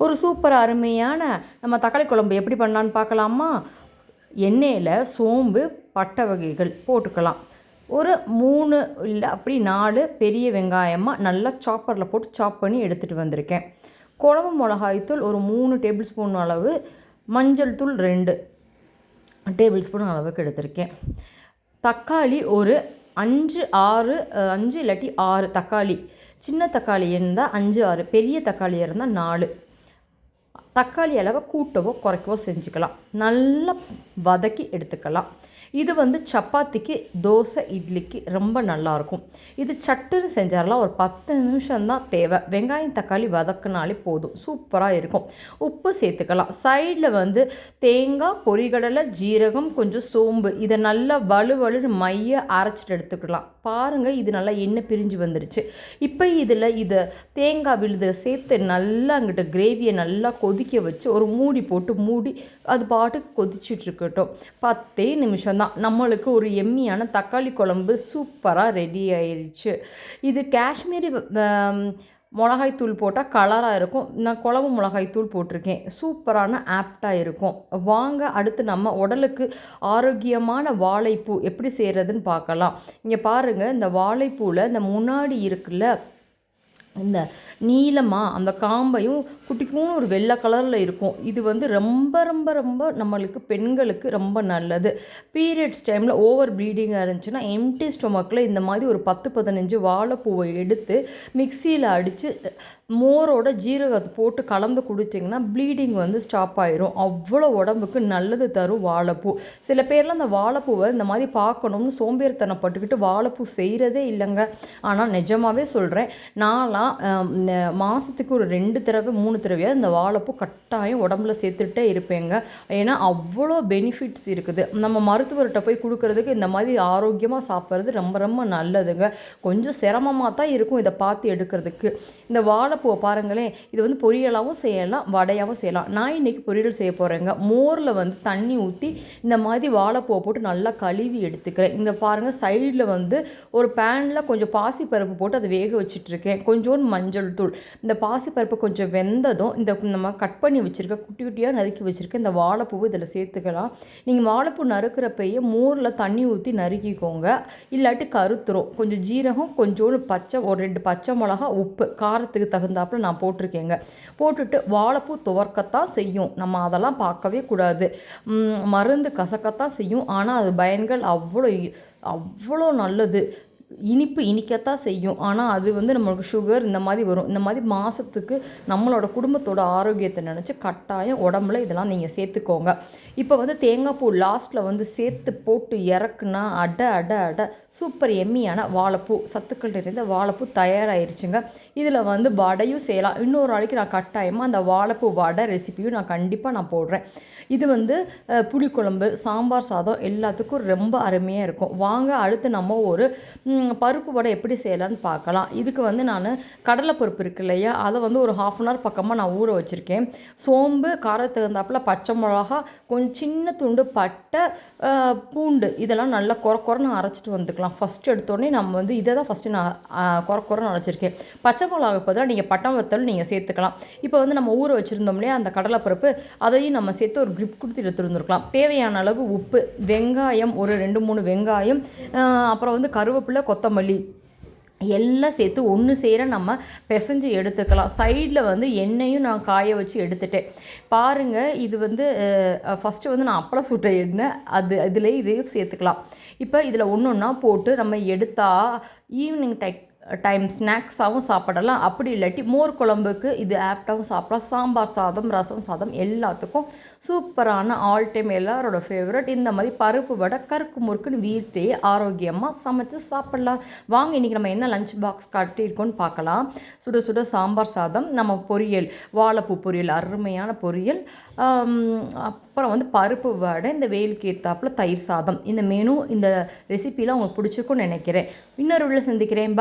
ஒரு சூப்பர் அருமையான நம்ம தக்காளி குழம்பு எப்படி பண்ணலான்னு பார்க்கலாமா? எண்ணெயில் சோம்பு பட்டை வகைகள் போட்டுக்கலாம். ஒரு 3 இல்லை அப்படி 4 பெரிய வெங்காயமாக நல்லா சாப்பரில் போட்டு சாப் பண்ணி எடுத்துகிட்டு வந்திருக்கேன். குழம்பு மிளகாய்த்தூள் ஒரு 3 டேபிள் ஸ்பூன் அளவு, மஞ்சள் தூள் 2 டேபிள் ஸ்பூன் அளவுக்கு எடுத்திருக்கேன். தக்காளி ஒரு 5 இல்லாட்டி 6 தக்காளி. சின்ன தக்காளி இருந்தால் 5 6, பெரிய தக்காளி இருந்தால் 4. தக்காளி அளவை கூட்டவோ குறைக்கவோ செஞ்சுக்கலாம். நல்லா வதக்கி எடுத்துக்கலாம். இது சப்பாத்திக்கு, தோசை, இட்லிக்கு ரொம்ப நல்லாயிருக்கும். இது சட்டுன்னு செஞ்சிடலாம். ஒரு 10 நிமிஷம்தான் தேவை. வெங்காயம் தக்காளி வதக்கினாலே போதும், சூப்பராக இருக்கும். உப்பு சேர்த்துக்கலாம். சைடில் தேங்காய், பொரிகடலை, ஜீரகம், கொஞ்சம் சோம்பு, இதை நல்லா வலுவலுன்னு மைய அரைச்சிட்டு எடுத்துக்கலாம். பாருங்கள், இது நல்லா எண்ணெய் பிரிஞ்சு வந்துருச்சு. இப்போ இதை தேங்காய் விழுதை சேர்த்து நல்லா அங்கிட்ட கிரேவியை நல்லா கொதிக்க வச்சு ஒரு மூடி போட்டு மூடி அது பாட்டுக்கு கொதிச்சுட்டு இருக்கட்டும். 10 நிமிஷம் தான். நம்மளுக்கு ஒரு எம்மியான தக்காளி குழம்பு சூப்பராக ரெடி ஆயிடுச்சு. இது காஷ்மீரி மிளகாய்த்தூள் போட்டால் கலராக இருக்கும். நான் குழம்பு மிளகாய்த்தூள் போட்டிருக்கேன். சூப்பரான ஆப்டாக இருக்கும். வாங்க அடுத்து நம்ம உடலுக்கு ஆரோக்கியமான வாழைப்பூ எப்படி செய்கிறதுன்னு பார்க்கலாம். இங்கே பாருங்கள், இந்த வாழைப்பூவில் இந்த முன்னாடி இருக்குல்ல, இந்த நீளமாக அந்த காம்பையும் குட்டிக்கும் ஒரு வெள்ளை கலரில் இருக்கும். இது ரொம்ப ரொம்ப ரொம்ப நம்மளுக்கு பெண்களுக்கு ரொம்ப நல்லது. பீரியட்ஸ் டைமில் ஓவர் ப்ளீடிங்காக இருந்துச்சுன்னா எம்டி ஸ்டொமக்கில் இந்த மாதிரி ஒரு 10-15 வாழைப்பூவை எடுத்து மிக்சியில் அடித்து மோரோட ஜீரகத்தை போட்டு கலந்து குடிச்சிங்கன்னா ப்ளீடிங் ஸ்டாப் ஆயிரும். அவ்வளோ உடம்புக்கு நல்லது தரும் வாழைப்பூ. சில பேர்லாம் அந்த வாழைப்பூவை இந்த மாதிரி பார்க்கணும்னு சோம்பேறித்தனப்பட்டுக்கிட்டு வாழைப்பூ செய்கிறதே இல்லைங்க. ஆனால் நிஜமாகவே சொல்கிறேன், நான்லாம் மாதத்துக்கு ஒரு 2 தடவை 3 தடவையாக இந்த வாழைப்பூ கட்டாயம் உடம்புல சேர்த்துட்டே இருப்பேங்க. ஏன்னா அவ்வளோ பெனிஃபிட்ஸ் இருக்குது. நம்ம மருத்துவர்கிட்ட போய் கொடுக்கறதுக்கு இந்த மாதிரி ஆரோக்கியமாக சாப்பிட்றது ரொம்ப ரொம்ப நல்லதுங்க. கொஞ்சம் சிரமமாக தான் இருக்கும் இதை பார்த்து எடுக்கிறதுக்கு. இந்த வாழைப்பூவை பாருங்களேன், இது பொரியலாகவும் செய்யலாம், வடையாகவும் செய்யலாம். நான் இன்றைக்கி பொரியல் செய்ய போகிறேங்க. மோரில் தண்ணி ஊற்றி இந்த மாதிரி வாழைப்பூவை போட்டு நல்லா கழுவி எடுத்துக்கிறேன். இந்த பாருங்கள், சைடில் ஒரு பேனில் கொஞ்சம் பாசிப்பருப்பு போட்டு அதை வேக வச்சிட்ருக்கேன். கொஞ்சோண்டு மஞ்சள் தூள். இந்த பாசிப்பருப்பு கொஞ்சம் வெந்ததும் இந்த நம்ம கட் பண்ணி வச்சுருக்க குட்டி குட்டியாக நறுக்கி வச்சுருக்க இந்த வாழைப்பூவை இதில் சேர்த்துக்கலாம். நீங்கள் வாழைப்பூ நறுக்கிறப்பையே மோரில் தண்ணி ஊற்றி நறுக்கிக்கோங்க, இல்லாட்டி கருத்துரும். கொஞ்சம் ஜீரகம், கொஞ்சோண்டு ஒரு 2 பச்சை மிளகா, உப்பு காரத்துக்கு தகுந்தாப்புல நான் போட்டிருக்கேங்க. போட்டுட்டு வாழைப்பூ துவர்க்கத்தான் செய்யும், நம்ம அதெல்லாம் பார்க்கவே கூடாது. மருந்து கசக்கத்தான் செய்யும், ஆனால் அது பயன்கள் அவ்வளோ நல்லது. இனிப்பு இனிக்கத்தான் செய்யும், ஆனால் அது நம்மளுக்கு சுகர் இந்த மாதிரி வரும். இந்த மாதிரி மாதத்துக்கு நம்மளோட குடும்பத்தோட ஆரோக்கியத்தை நினச்சி கட்டாயம் உடம்புல இதெல்லாம் நீங்கள் சேர்த்துக்கோங்க. இப்போ தேங்காய் பூ லாஸ்ட்டில் சேர்த்து போட்டு இறக்குனா அடை அடை அடை சூப்பர் எம்மியான வாழைப்பூ, சத்துக்கள் நிறைந்த வாழைப்பூ தயாராகிருச்சுங்க. இதில் வடையும் செய்யலாம். இன்னொரு நாளைக்கு நான் கட்டாயமாக அந்த வாழைப்பூ வடை ரெசிபியும் நான் கண்டிப்பாக போடுறேன். இது புளிக்குழம்பு, சாம்பார் சாதம் எல்லாத்துக்கும் ரொம்ப அருமையாக இருக்கும். வாங்க அடுத்து நம்ம ஒரு பருப்பு வடை எப்படி செய்யலான்னு பார்க்கலாம். இதுக்கு நான் கடலைப்பருப்பு இருக்கு இல்லையா, அதை ஒரு 1/2 அன் ஹவர் பக்கமாக நான் ஊற வச்சுருக்கேன். சோம்பு, காரத்துக்கு தகுந்தாப்பில் பச்சை மிளகா, கொஞ்சம் சின்ன துண்டு பட்டை, பூண்டு, இதெல்லாம் நல்லா குறைன்னு அரைச்சிட்டு வந்துக்கலாம். ஃபஸ்ட்டு எடுத்தோடனே நம்ம இதை தான் ஃபஸ்ட்டு நான் குறைன்னு அரைச்சிருக்கேன். பச்சை மிளகாவுக்கு பதிலாக நீங்கள் பட்டம் வத்தல் நீங்கள் சேர்த்துக்கலாம். இப்போ நம்ம ஊற வச்சுருந்தோம் இல்லையா அந்த கடலைப்பருப்பு, அதையும் நம்ம சேர்த்து ஒரு கிரிப் கொடுத்து எடுத்துகிட்டு வந்துருக்கலாம். தேவையான அளவு உப்பு, வெங்காயம் ஒரு 2-3 வெங்காயம், அப்புறம் கருவேப்பிலை, கொத்தமல்லி எல்லாம் சேர்த்து ஒன்று சேர நம்ம பிசைஞ்சு எடுத்துக்கலாம். சைடில் எண்ணெயும் நான் காய வச்சு எடுத்துட்டேன். பாருங்கள், இது ஃபஸ்ட்டு நான் அப்பளம் சுட்ட எண்ணெய், இதில் இதையும் சேர்த்துக்கலாம். இப்போ இதில் ஒன்றா போட்டு நம்ம எடுத்தால் ஈவினிங் டைம் ஸ்நாக்ஸாகவும் சாப்பிடலாம். அப்படி இல்லாட்டி மோர் குழம்புக்கு இது ஆப்டாகவும் சாப்பிடலாம். சாம்பார் சாதம், ரசம் சாதம் எல்லாத்துக்கும் சூப்பரான ஆல் டைம் எல்லாரோட ஃபேவரட். இந்த மாதிரி பருப்பு வடை கருக்கு முறுக்குன்னு வீட்டையே ஆரோக்கியமாக சமைச்சு சாப்பிட்லாம். வாங்க இன்றைக்கி நம்ம என்ன லஞ்ச் பாக்ஸ் கட்டியிருக்கோன்னு பார்க்கலாம். சுட சுட சாம்பார் சாதம், நம்ம பொரியல், வாழைப்பூ பொரியல், அருமையான பொரியல், அப்புறம் பருப்பு வடை, இந்த வெயிலுக்கு ஏற்றாப்புல தயிர் சாதம். இந்த மெனு, இந்த ரெசிபிலாம் உங்களுக்கு பிடிச்சிருக்குன்னு நினைக்கிறேன். இன்னொரு வீடியோவில் சந்திக்கிறேன்.